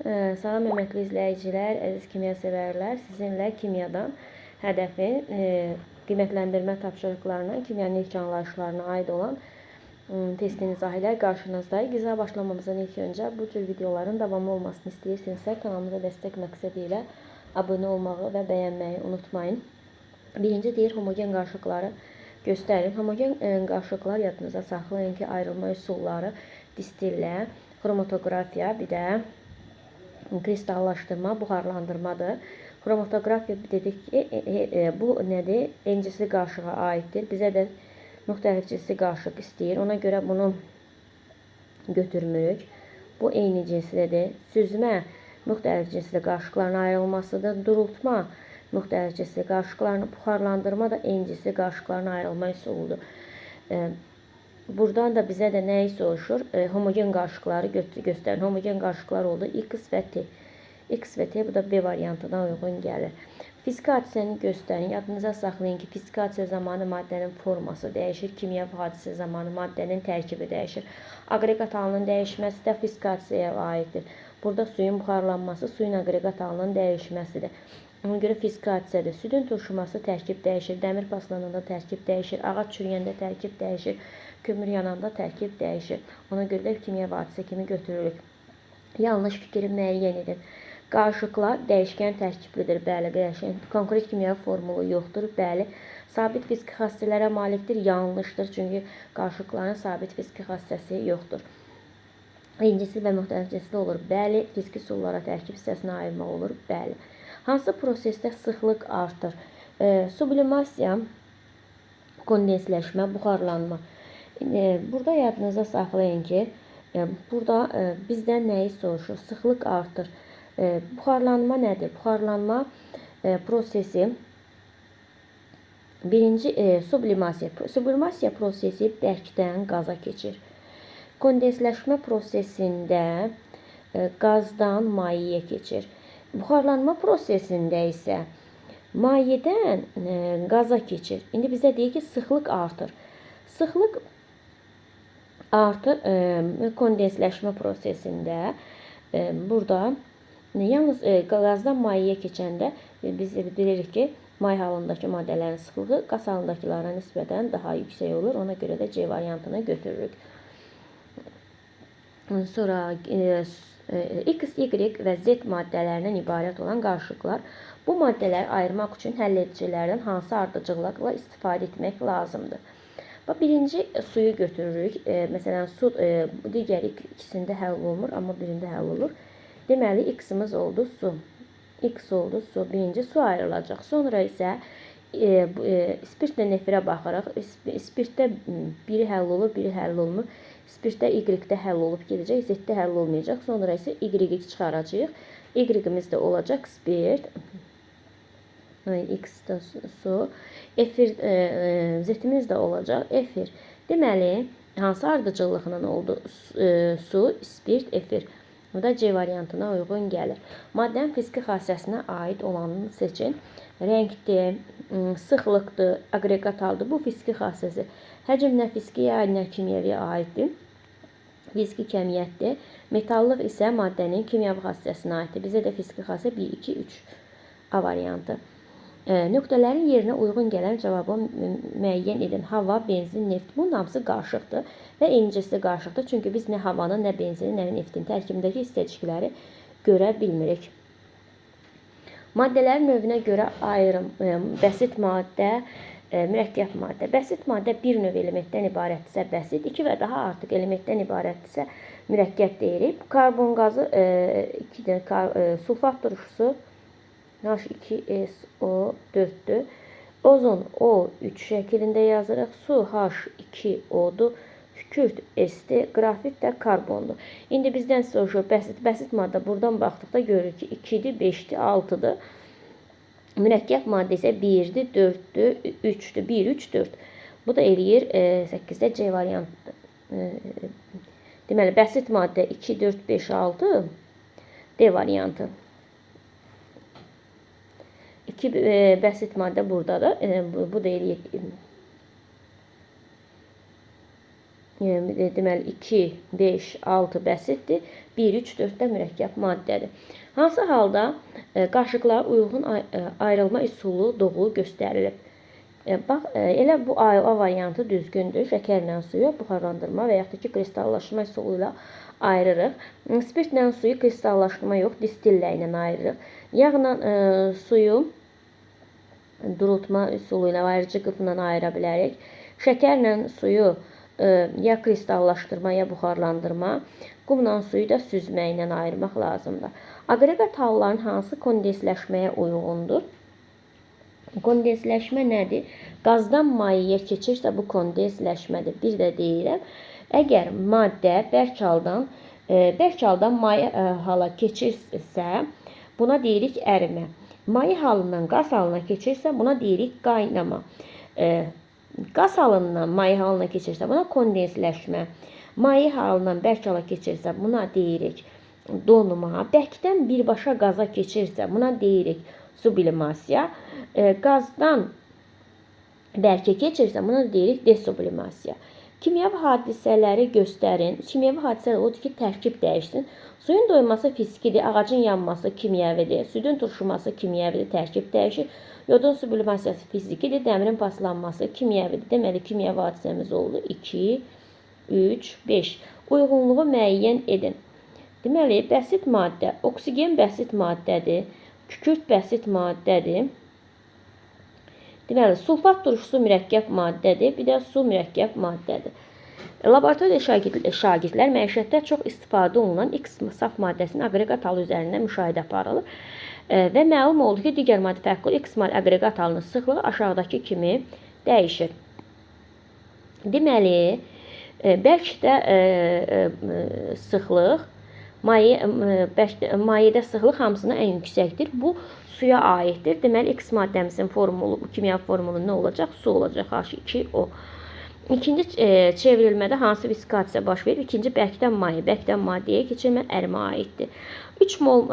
Salam əməkli izləyicilər, əziz kimya sevərlər. Sizinlə kimyadan hədəfin qiymətləndirmə tapşırıqlarına, kimyanın ilk anlayışlarına aid olan testin izahı ilə qarşınızdayıq. İzaha başlamamızdan ilk öncə bu cür videoların davamlı olmasını istəyirsinizsə, kanalımıza dəstək məqsədi ilə abunə olmağı və bəyənməyi unutmayın. Birinci deyir, homogen qarışıqları göstərin. Homogen qarışıqlar yadınıza saxlayın ki, ayrılma üsulları distillə, xromatoqrafiya, bir də kristallaşdırma, buxarlandırmadır. Xromatoqrafiya dedik ki, bu nədir? Encisli qarışığa aiddir. Bizə də müxtəlif cinsli qarışıq istəyir. Ona görə bunu götürmürük. Bu eyni cinslidir. Süzmə müxtəlif cinsli qarışıqların ayrılmasıdır. Durultma müxtəlif cinsli qarışıqların, buxarlandırma da eyni cinsli qarışıqların ayrılma üsuludur. Buradan da bizə də nəyi soruşur? Homogen qarışıqları göstərin. Homogen qarışıqlar oldu X və T. X və T, bu da B variantına uyğun gəlir. Fiziki hadisəni göstərin. Yadınıza saxlayın ki, fiziki hadisə zamanı maddənin forması dəyişir. Kimyəvi hadisə zamanı maddənin tərkibi dəyişir. Aqreqat halının dəyişməsi də fiziki hadisəyə aiddir. Burada suyun buxarlanması, suyun aqreqat halının dəyişməsidir. Ona görə fiziki hadisədir. Südün turşuması tərkib dəyişir. Dəmir paslananda tərkib dəyişir. Ağac çürüyəndə tərkib dəyişir. Kömür yananda tərkib dəyişir. Ona görə də kimyəvi hadisə kimi götürürük. Yanlış fikri müəyyən edin. Qarışıqlar dəyişkən tərkiblidir. Bəli, dəyişkən. Konkret kimyəvi formulu yoxdur. Bəli. Sabit fiziki xassələrə malikdir. Yanlışdır. Çünki qarışıqların sabit fiziki xassəsi yoxdur. İncisi və müxtəlif cinsli olur. Bəli. Fiziki üsullara tərkib hissəsinə ayırmaq olur. Bəli. Hansı prosesdə sıxlıq artır? Sublimasiya, kondensləşmə, buxarlanma. Burada yadınıza saxlayın ki, burada bizdən nəyi soruşur? Sıxlıq artır. Buxarlanma nədir? Buxarlanma prosesi birinci sublimasiya. Sublimasiya prosesi bərkdən qaza keçir. Kondensləşmə prosesində qazdan mayeyə keçir. Buxarlanma prosesində isə mayedən qaza keçir. İndi bizə deyir ki, sıxlıq artır. Sıxlıq artır kondensləşmə prosesində. Burada yalnız qazdan mayeyə keçəndə biz bilirik ki, may halındakı maddələrin sıxlığı qaz halındakılara nisbətən daha yüksək olur. Ona görə də C variantını götürürük. Sonra X, Y və Z maddələrindən ibarət olan qarışıqlar. Bu maddələri ayırmaq üçün həlledicilərdən hansı ardıcıllıqla istifadə etmək lazımdır? Birinci suyu götürürük. Məsələn, su digər ikisində həll olunur, amma birində həll olur. Deməli, X-imiz oldu su. X oldu su. Birinci su ayrılacaq. Sonra isə spirtlə nefirə baxırıq. Spirtdə biri həll olur, biri həll olmur. Spirtdə Y-də həll olub gedəcək, Z-də həll olmayacaq. Sonra isə Y-i çıxaracağıq. Y-imiz də olacaq spirt. X-də su. Efir, Z-imiz də olacaq efir. Deməli, hansı ardıcıllıqla oldu? Su, spirt, efir. Bu da C variantına uyğun gəlir. Maddənin fiziki xassəsinə aid olanını seçin. Rəngdir, sıxlıqdır, aqreqat haldır. Bu fiziki xassəsi. Həcm nə fiziki, ya nə kimyəviyə aiddir. Fiziki kəmiyyətdir. Metallıq isə maddənin kimyəvi xassəsinə aiddir. Bizə də fiziki xassə 1, 2, 3 A variantı. Nöqtələrin yerinə uyğun gələn cavabı müəyyən edin. Hava, benzin, neft. Bunun hamısı qarışıqdır və eyni cinsli qarışıqdır. Çünki biz nə havanın, nə benzinin, nə neftin tərkibindəki hissəcikləri görə bilmirik. Maddələrin növünə görə ayrım. Bəsit maddə, mürəkkəb maddə. Bəsit maddə bir növ elementdən ibarətdirsə bəsit, 2 və daha artıq elementdən ibarətdirsə mürəkkəb deyirik. Karbon qazı, sulfat turşusu H2SO4-dür. Ozon O3 şəklində yazırıq. Su H2O-dur. Kükürt S-dir. Qrafit də karbondur. İndi bizdən soruşur bəsit maddə. Buradan baxdıqda görürük ki, 2-dir, 5-dir, 6-dır. Mürəkkəb maddə isə 1-dir, 4-dür, 3-dür. 1, 3, 4. Bu da eləyir 8-də C variantı. Deməli, bəsit maddə 2, 4, 5, 6 D variantı. 2 bəsit maddə buradadır. Bu da eləyir deməli 2, 5, 6 bəsitdir. 1, 3, 4 də mürəkkəb maddədir. Hansı halda qaşıqlara uyğun ayrılma üsulu doğru göstərilib? Bax, elə bu A variantı düzgündür. Şəkərlə suyu buxarlandırma və yaxud da ki, kristallaşma üsulu ilə ayırırıq. Spirtlə suyu kristallaşma yox, distillə ilə ayırırıq. Yağla suyu durultma üsulu ilə ayırıcı qıfla ayıra bilərik. Şəkərlə suyu ya kristallaşdırma, ya buxarlandırma, qumla suyu da süzmə ilə ayırmaq lazımdır. Aqreqat halların hansı kondensləşməyə uyğundur? Kondensləşmə nədir? Qazdan mayaya keçirsə bu kondensləşmədir. Bir də deyirəm, əgər maddə bərk haldan maye hala keçirsə, buna deyirik ərimə. Maye halından qaz halına keçirsə, buna deyirik qaynama. Qaz halından maye halına keçirsə, buna kondensləşmə. Maye halından bərk hala keçirsə, buna deyirik donma. Bərkdən birbaşa qaza keçirsə, buna deyirik sublimasiya. Qazdan bərkə keçirsə, buna deyirik desublimasiya. Kimyəvi hadisələri göstərin. Kimyəvi hadisələr odur ki, tərkib dəyişsin. Suyun doyması fizikidir, ağacın yanması kimyəvidir, südün turşuması kimyəvidir, tərkib dəyişir. Yodun sublimasiyası fizikidir, dəmirin paslanması kimyəvidir. Deməli, kimyəvi hadisəmiz oldu 2, 3, 5. Uyğunluğu müəyyən edin. Deməli, bəsit maddə, oksigen bəsit maddədir, kükürt bəsit maddədir. Deməli, sulfat turşusu mürəkkəb maddədir, bir də su mürəkkəb maddədir. Laboratoriya şagirdlər məişətdə çox istifadə olunan X saf maddəsinin aqreqat halı üzərində müşahidə aparılır və məlum oldu ki, digər maddə fərqli X aqreqat halının sıxlığı aşağıdakı kimi dəyişir. Deməli, bərkdə sıxlıq, mayedə sıxlıq hamısından ən yüksəkdir. Bu suya aiddir. Deməli, X maddəmizin formulu, kimya formulu nə olacaq? Su olacaq, H2O. İkinci çevrilmədə hansı viskasiya baş verir? İkinci bərkdən maddəyə keçirmə ərimə aiddir. 3 mol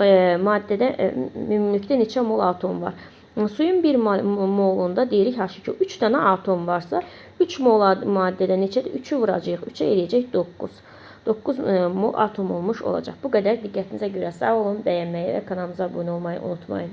maddədə ümumilikdə neçə mol atom var? Suyun 1 molunda deyirik H2O. 3 dənə atom varsa, 3 mol maddədə neçədir? 3-ü vuracaq, 3-ə eləyəcək 9. 9 mol atom olmuş olacaq. Bu qədər diqqətinizə görə sağ olun. Bəyənməyi və kanalımıza abunə olmayı unutmayın.